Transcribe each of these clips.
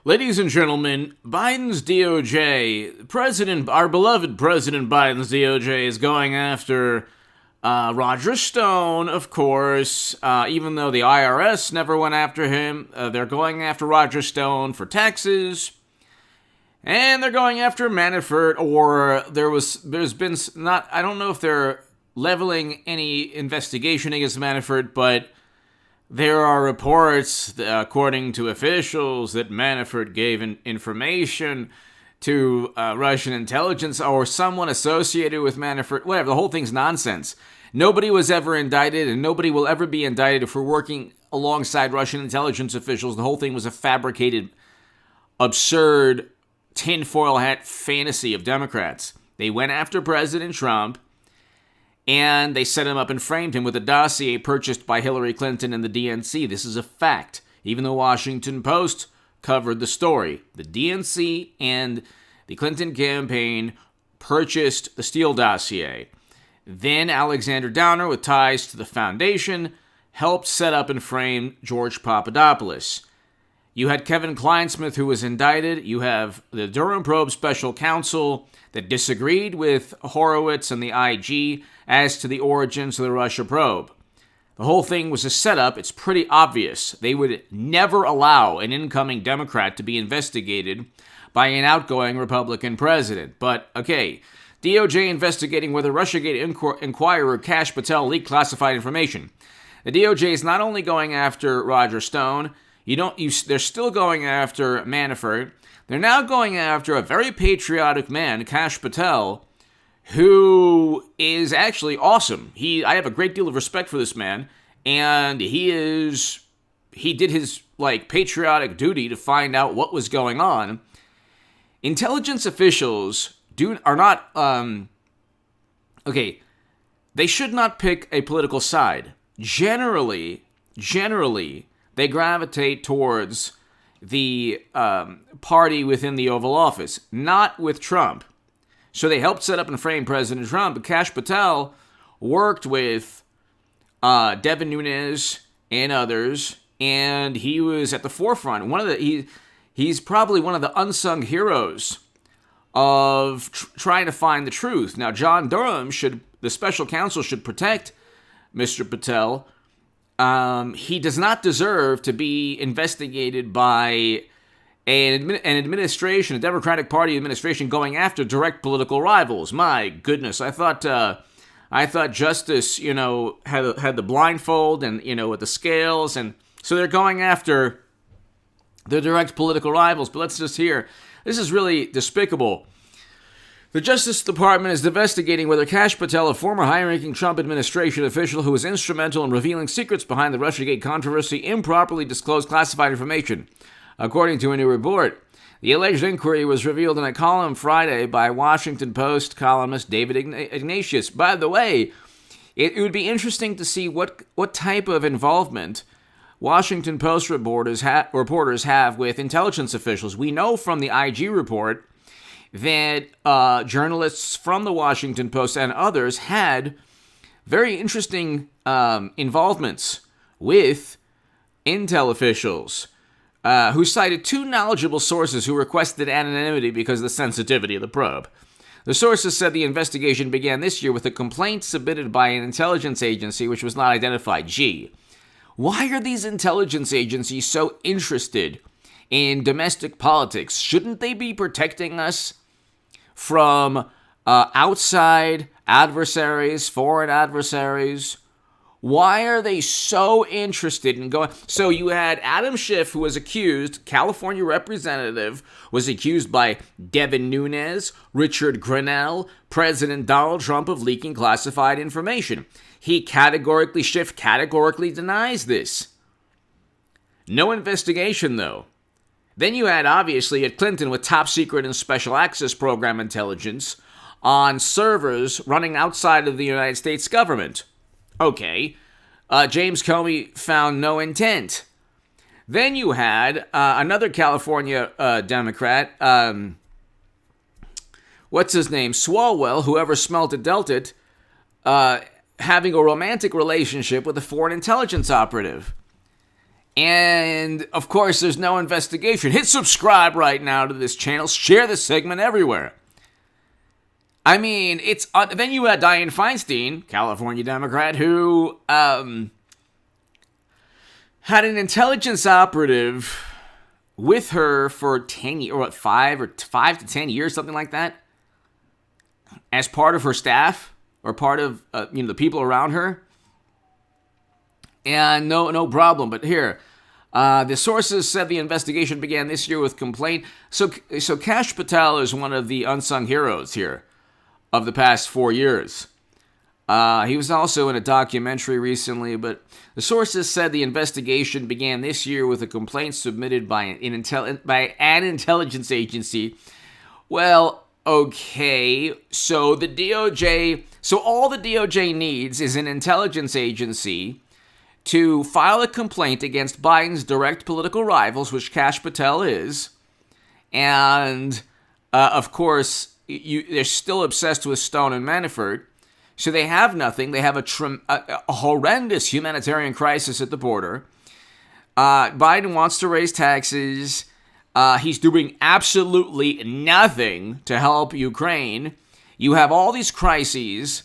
Ladies and gentlemen, Biden's DOJ, our beloved President Biden's DOJ is going after Roger Stone, of course, even though the IRS never went after him. They're going after Roger Stone for taxes, and they're going after Manafort, or there's been not, I don't know if they're leveling any investigation against Manafort, but there are reports, according to officials, that Manafort gave information to Russian intelligence or someone associated with Manafort. Whatever, the whole thing's nonsense. Nobody was ever indicted, and nobody will ever be indicted for working alongside Russian intelligence officials. The whole thing was a fabricated, absurd, tinfoil hat fantasy of Democrats. They went after President Trump, and they set him up and framed him with a dossier purchased by Hillary Clinton and the DNC. This is a fact. Even the Washington Post covered the story. The DNC and the Clinton campaign purchased the Steele dossier. Then Alexander Downer, with ties to the foundation, helped set up and frame George Papadopoulos. You had Kevin Kleinsmith, who was indicted. You have the Durham probe special counsel that disagreed with Horowitz and the IG as to the origins of the Russia probe. The whole thing was a setup. It's pretty obvious. They would never allow an incoming Democrat to be investigated by an outgoing Republican president. But, okay, DOJ investigating whether Russiagate inquirer Kash Patel leaked classified information. The DOJ is not only going after Roger Stone, they're still going after Manafort. They're now going after a very patriotic man, Kash Patel, who is actually awesome. I have a great deal of respect for this man, and he did his patriotic duty to find out what was going on. Intelligence officials are not they should not pick a political side. Generally, they gravitate towards the party within the Oval Office, not with Trump. So they helped set up and frame President Trump, but Kash Patel worked with Devin Nunes and others, and he was at the forefront. He's probably one of the unsung heroes of trying to find the truth. Now, John Durham the special counsel should protect Mr. Patel. He does not deserve to be investigated by an administration, a Democratic Party administration, going after direct political rivals. My goodness, I thought justice, had the blindfold and with the scales, and so they're going after the direct political rivals. But let's just hear. This is really despicable. The Justice Department is investigating whether Kash Patel, a former high-ranking Trump administration official who was instrumental in revealing secrets behind the Russiagate controversy, improperly disclosed classified information. According to a new report, the alleged inquiry was revealed in a column Friday by Washington Post columnist David Ignatius. By the way, it would be interesting to see what type of involvement Washington Post reporters have with intelligence officials. We know from the IG report that journalists from the Washington Post and others had very interesting involvements with intel officials who cited two knowledgeable sources who requested anonymity because of the sensitivity of the probe. The sources said the investigation began this year with a complaint submitted by an intelligence agency which was not identified. Gee, why are these intelligence agencies so interested in domestic politics? Shouldn't they be protecting us from outside adversaries, foreign adversaries? Why are they so interested in going? So you had Adam Schiff, who was accused, California representative, was accused by Devin Nunes, Richard Grenell, President Donald Trump of leaking classified information. Schiff categorically denies this. No investigation, though. Then you had, obviously, at Clinton with top secret and special access program intelligence on servers running outside of the United States government. Okay. James Comey found no intent. Then you had another California Democrat, what's his name? Swalwell, whoever smelt it dealt it, having a romantic relationship with a foreign intelligence operative. And, of course, there's no investigation. Hit subscribe right now to this channel. Share this segment everywhere. I mean, it's... then you had Dianne Feinstein, California Democrat, who had an intelligence operative with her for 10 years, or what, 5 to 10 years, something like that, as part of her staff, or part of, the people around her. And no problem. But here... the sources said the investigation began this year with complaint. So Kash Patel is one of the unsung heroes here of the past 4 years. He was also in a documentary recently, but the sources said the investigation began this year with a complaint submitted by an intelligence agency. Well, okay, so the DOJ, so all the DOJ needs is an intelligence agency to file a complaint against Biden's direct political rivals, which Kash Patel is. And, of course, they're still obsessed with Stone and Manafort. So they have nothing. They have a horrendous humanitarian crisis at the border. Biden wants to raise taxes. He's doing absolutely nothing to help Ukraine. You have all these crises.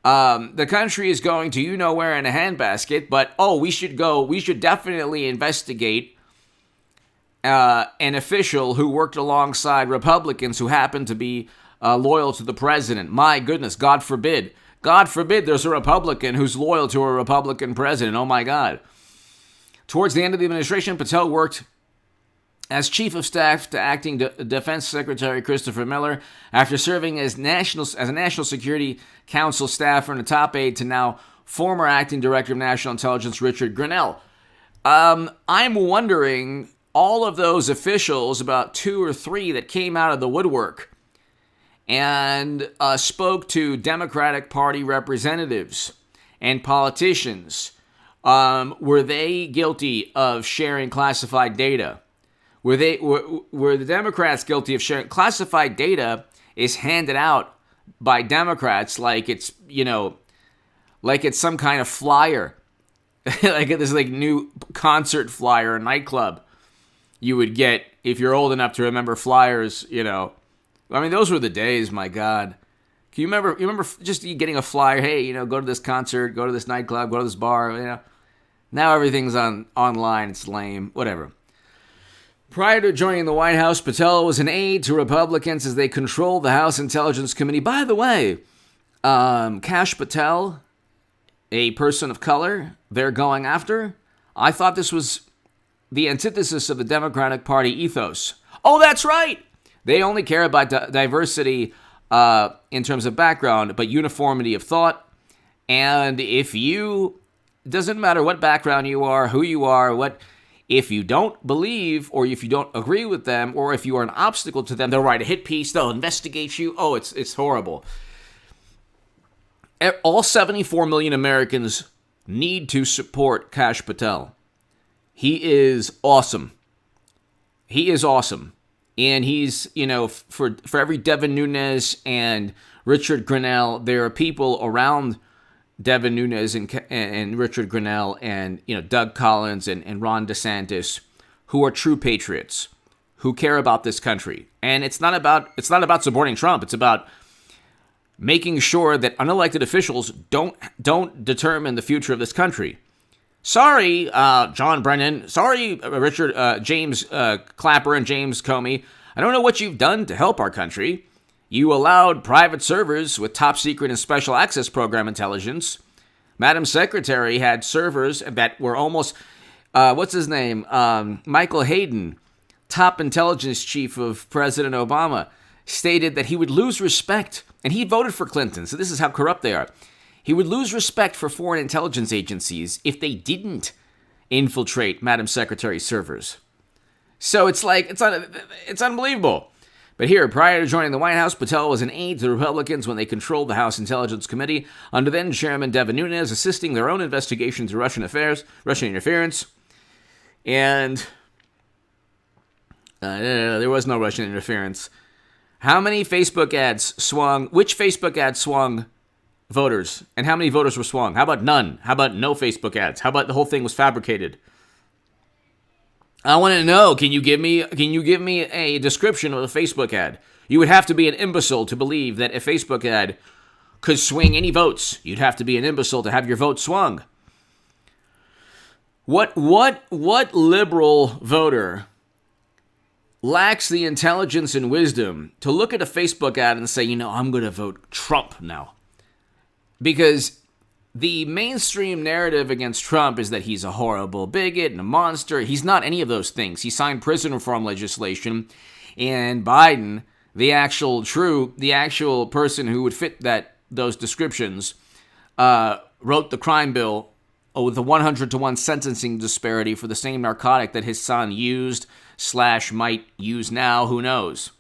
The country is going to you-know-where in a handbasket, but, we should definitely investigate an official who worked alongside Republicans who happened to be loyal to the president. My goodness, God forbid. God forbid there's a Republican who's loyal to a Republican president. Oh, my God. Towards the end of the administration, Patel worked as chief of staff to acting Defense Secretary Christopher Miller, after serving as a National Security Council staffer and a top aide to now former acting director of National Intelligence Richard Grenell. I'm wondering, all of those officials, about 2 or 3 that came out of the woodwork and spoke to Democratic Party representatives and politicians, were they guilty of sharing classified data? Were the Democrats guilty of sharing classified data? Is handed out by Democrats like it's some kind of flyer, like this new concert flyer or nightclub you would get if you're old enough to remember flyers. I mean, those were the days. My God, can you remember? You remember just getting a flyer? Hey, go to this concert, go to this nightclub, go to this bar. Now everything's online. It's lame. Whatever. Prior to joining the White House, Patel was an aide to Republicans as they controlled the House Intelligence Committee. By the way, Kash Patel, a person of color, they're going after. I thought this was the antithesis of the Democratic Party ethos. Oh, that's right. They only care about diversity in terms of background, but uniformity of thought. And it doesn't matter what background you are, who you are, if you don't believe, or if you don't agree with them, or if you are an obstacle to them, they'll write a hit piece, they'll investigate you. Oh, it's horrible. All 74 million Americans need to support Kash Patel. He is awesome. He is awesome. And he's, for every Devin Nunes and Richard Grenell, there are people around Devin Nunes and Richard Grenell and Doug Collins and Ron DeSantis, who are true patriots, who care about this country. And it's not about supporting Trump. It's about making sure that unelected officials don't determine the future of this country. Sorry, John Brennan. Sorry, Richard James Clapper and James Comey. I don't know what you've done to help our country. You allowed private servers with top secret and special access program intelligence. Madam Secretary had servers that were almost, what's his name? Michael Hayden, top intelligence chief of President Obama, stated that he would lose respect, and he voted for Clinton, so this is how corrupt they are. He would lose respect for foreign intelligence agencies if they didn't infiltrate Madam Secretary's servers. So it's unbelievable. But here, prior to joining the White House, Patel was an aide to the Republicans when they controlled the House Intelligence Committee under then-Chairman Devin Nunes, assisting their own investigation into Russian interference. And there was no Russian interference. How many Facebook ads swung? Which Facebook ad swung voters? And how many voters were swung? How about none? How about no Facebook ads? How about the whole thing was fabricated? I want to know, can you give me a description of a Facebook ad? You would have to be an imbecile to believe that a Facebook ad could swing any votes. You'd have to be an imbecile to have your vote swung. What liberal voter lacks the intelligence and wisdom to look at a Facebook ad and say, I'm going to vote Trump now? Because the mainstream narrative against Trump is that he's a horrible bigot and a monster. He's not any of those things. He signed prison reform legislation, and Biden, the actual person who would fit those descriptions, wrote the crime bill with a 100-to-1 sentencing disparity for the same narcotic that his son used / might use now. Who knows?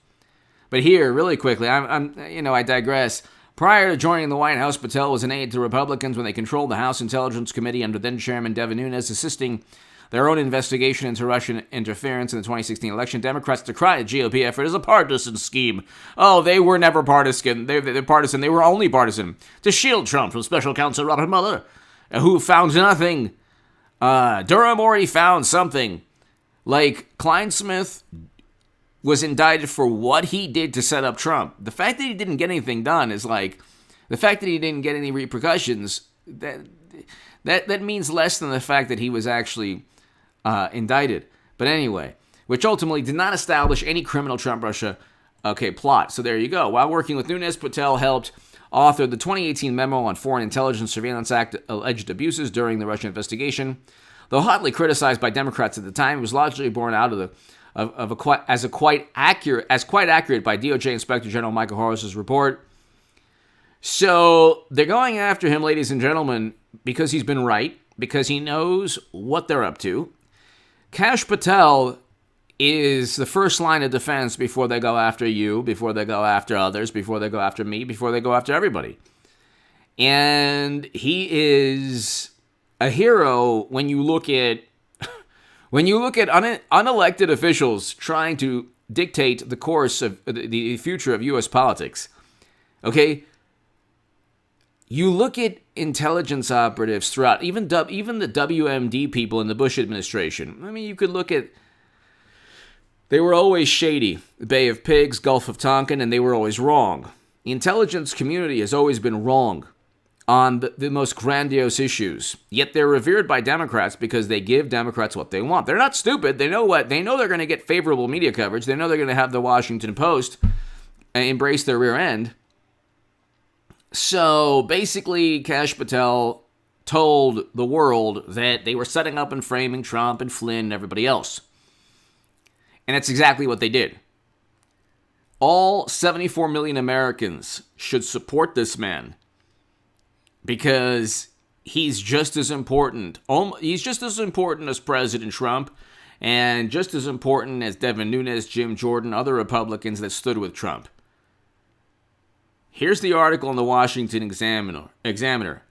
But here, really quickly, I digress. Prior to joining the White House, Patel was an aide to Republicans when they controlled the House Intelligence Committee under then-Chairman Devin Nunes, assisting their own investigation into Russian interference in the 2016 election. Democrats decried the GOP effort as a partisan scheme. Oh, they were never partisan. They're partisan. They were only partisan to shield Trump from Special Counsel Robert Mueller, who found nothing. Durham already found something. Like, Kleinsmith was indicted for what he did to set up Trump. The fact that he didn't get anything done is like, the fact that he didn't get any repercussions, that means less than the fact that he was actually indicted. But anyway, which ultimately did not establish any criminal Trump-Russia plot. So there you go. While working with Nunes, Patel helped author the 2018 memo on Foreign Intelligence Surveillance Act alleged abuses during the Russian investigation. Though hotly criticized by Democrats at the time, it was largely born out of quite accurate by DOJ Inspector General Michael Horowitz' report. So they're going after him, ladies and gentlemen, because he's been right, because he knows what they're up to. Kash Patel is the first line of defense before they go after you, before they go after others, before they go after me, before they go after everybody. And he is a hero when you look at unelected officials trying to dictate the course of the future of U.S. politics. Okay? You look at intelligence operatives throughout, even the WMD people in the Bush administration. I mean, you could look at, they were always shady. The Bay of Pigs, Gulf of Tonkin, and they were always wrong. The intelligence community has always been wrong on the most grandiose issues. Yet they're revered by Democrats because they give Democrats what they want. They're not stupid. They know they're going to get favorable media coverage. They know they're going to have the Washington Post embrace their rear end. So basically, Kash Patel told the world that they were setting up and framing Trump and Flynn and everybody else. And that's exactly what they did. All 74 million Americans should support this man, because he's just as important. He's just as important as President Trump, and just as important as Devin Nunes, Jim Jordan, other Republicans that stood with Trump. Here's the article in the Washington Examiner.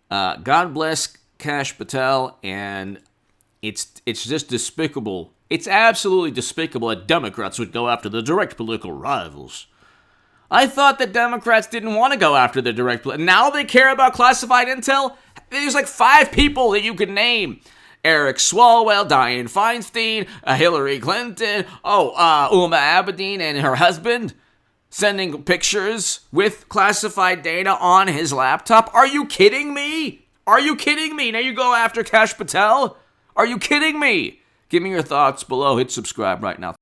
God bless Kash Patel, and it's just despicable. It's absolutely despicable that Democrats would go after the direct political rivals. I thought that Democrats didn't want to go after the direct... Now they care about classified intel? There's like 5 people that you could name. Eric Swalwell, Dianne Feinstein, Hillary Clinton, Uma Abedin and her husband sending pictures with classified data on his laptop. Are you kidding me? Are you kidding me? Now you go after Kash Patel? Are you kidding me? Give me your thoughts below. Hit subscribe right now.